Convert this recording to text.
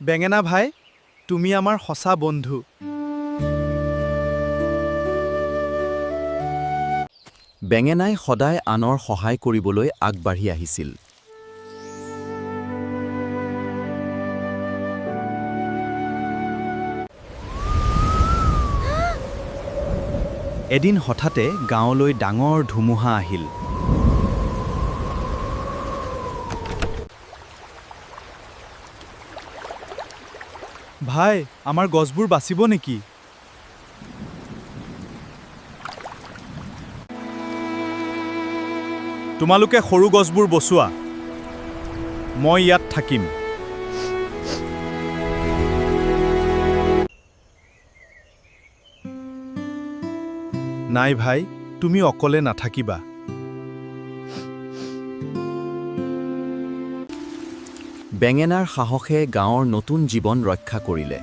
বেঙেনা ভাই, তুমি আমাৰ সঁচা বন্ধু। বেঙেনাই সদায় আনৰ সহায় কৰিবলৈ আগবাঢ়ি আহিছিল। এদিন হঠাতে গাঁৱলৈ ডাঙৰ ধুমুহা আহিল। ভাই, আমাৰ গছবোৰ বাচিব নেকি? তোমালোকে সৰু গছবোৰ বচোৱা, মই ইয়াত থাকিম। নাই ভাই, তুমি অকলে নাথাকিবা। বেঙেনাৰ সাহসে গাঁৱৰ নতুন জীৱন ৰক্ষা কৰিলে।